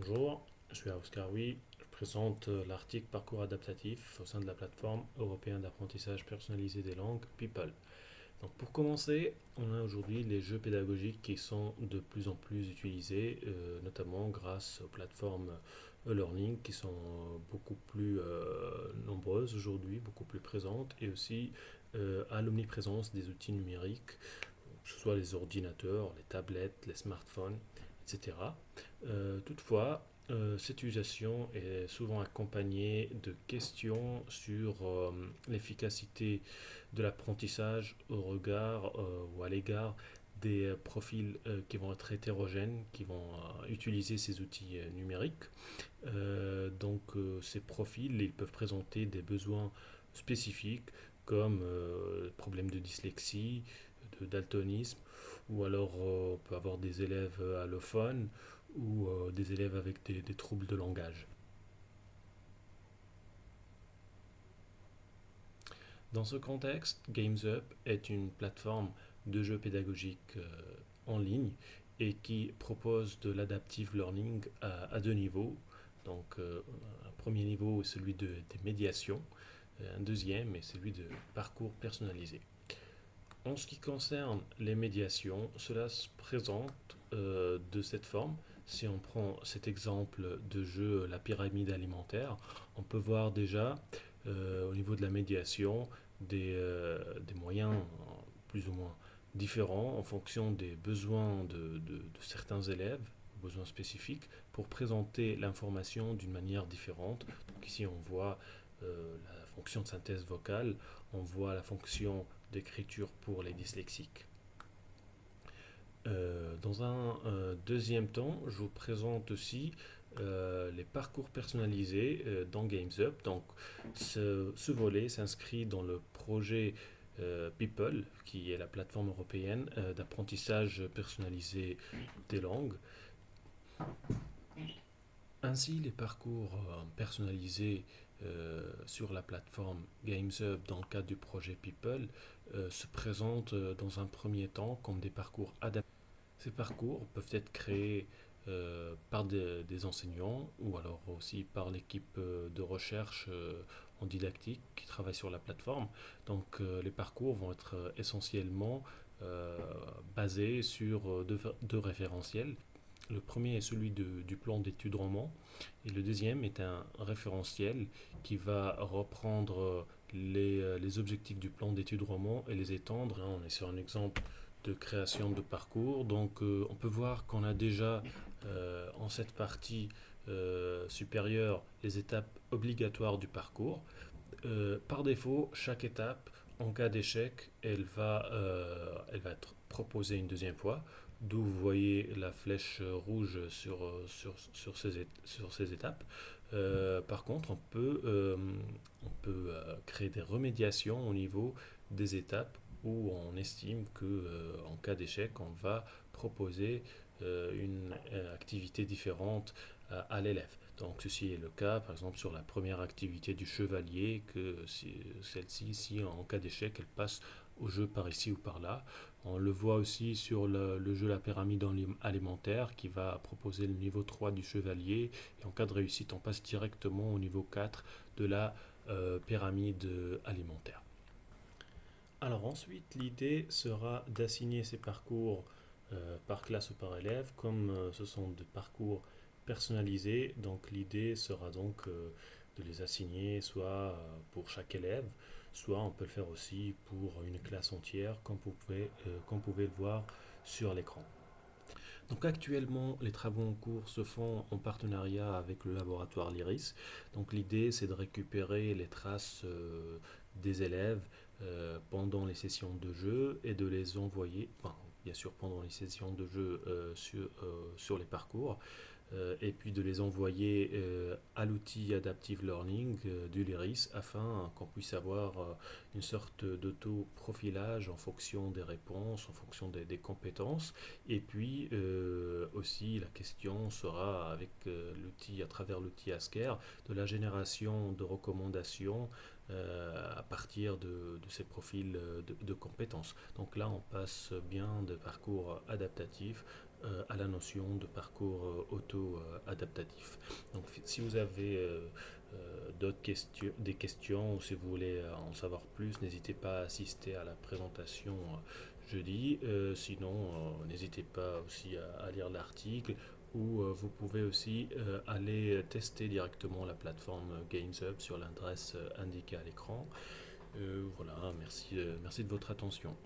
Bonjour, je suis Oscar Oui. Je présente l'article Parcours adaptatif au sein de la plateforme européenne d'apprentissage personnalisé des langues People. Donc pour commencer, on a aujourd'hui les jeux pédagogiques qui sont de plus en plus utilisés, notamment grâce aux plateformes e-learning qui sont beaucoup plus nombreuses aujourd'hui, beaucoup plus présentes, et aussi à l'omniprésence des outils numériques, que ce soit les ordinateurs, les tablettes, les smartphones, etc. Toutefois, cette utilisation est souvent accompagnée de questions sur l'efficacité de l'apprentissage au regard ou à l'égard des profils qui vont être hétérogènes, qui vont utiliser ces outils numériques. Ces profils, ils peuvent présenter des besoins spécifiques comme problèmes de dyslexie, de daltonisme, ou alors on peut avoir des élèves allophones ou des élèves avec des troubles de langage. Dans ce contexte, Games Up est une plateforme de jeux pédagogiques en ligne et qui propose de l'adaptive learning à deux niveaux. Un premier niveau est celui des médiations, un deuxième est celui de parcours personnalisé. En ce qui concerne les médiations, cela se présente de cette forme. Si on prend cet exemple de jeu, la pyramide alimentaire, on peut voir déjà au niveau de la médiation des moyens plus ou moins différents en fonction des besoins de certains élèves, besoins spécifiques, pour présenter l'information d'une manière différente. Donc ici on voit la fonction de synthèse vocale, on voit la fonction d'écriture pour les dyslexiques. Dans un deuxième temps, je vous présente aussi les parcours personnalisés dans Games Up. Donc, ce volet s'inscrit dans le projet People, qui est la plateforme européenne d'apprentissage personnalisé des langues. Ainsi, les parcours personnalisés sur la plateforme Games Up dans le cadre du projet People se présentent dans un premier temps comme des parcours adaptés. Ces parcours peuvent être créés par des enseignants ou alors aussi par l'équipe de recherche en didactique qui travaille sur la plateforme. Les parcours vont être essentiellement euh, basés sur deux référentiels. Le premier est celui du plan d'études roman et le deuxième est un référentiel qui va reprendre les objectifs du plan d'études roman et les étendre. Là, on est sur un exemple de création de parcours. On peut voir qu'on a déjà en cette partie supérieure les étapes obligatoires du parcours. Par défaut, chaque étape, en cas d'échec, elle va être proposée une deuxième fois, d'où vous voyez la flèche rouge sur ces étapes. Par contre, on peut créer des remédiations au niveau des étapes où on estime que, en cas d'échec, on va proposer une activité différente à l'élève. Donc ceci est le cas, par exemple, sur la première activité du chevalier, que celle-ci, si en cas d'échec, elle passe au jeu par ici ou par là. On le voit aussi sur le jeu La pyramide alimentaire, qui va proposer le niveau 3 du chevalier, et en cas de réussite, on passe directement au niveau 4 de la pyramide alimentaire. Alors ensuite, l'idée sera d'assigner ces parcours par classe ou par élève, comme ce sont des parcours personnalisés. Donc l'idée sera donc de les assigner soit pour chaque élève, soit on peut le faire aussi pour une classe entière, comme vous pouvez le voir sur l'écran. Donc actuellement, les travaux en cours se font en partenariat avec le laboratoire LIRIS. Donc l'idée, c'est de récupérer les traces des élèves pendant les sessions de jeu et de les envoyer, enfin, bien sûr pendant les sessions de jeu sur les parcours, et puis de les envoyer à l'outil Adaptive Learning du LIRIS afin qu'on puisse avoir une sorte d'auto-profilage en fonction des réponses, en fonction des compétences. Et puis aussi la question sera avec l'outil, à travers l'outil Asker, de la génération de recommandations à partir de ces profils de compétences. Donc là, on passe bien de parcours adaptatifs à la notion de parcours auto-adaptatif. Donc si vous avez d'autres questions, des questions, ou si vous voulez en savoir plus, n'hésitez pas à assister à la présentation jeudi. Sinon, n'hésitez pas aussi à lire l'article, ou vous pouvez aussi aller tester directement la plateforme GainsUp sur l'adresse indiquée à l'écran. Voilà, merci de votre attention.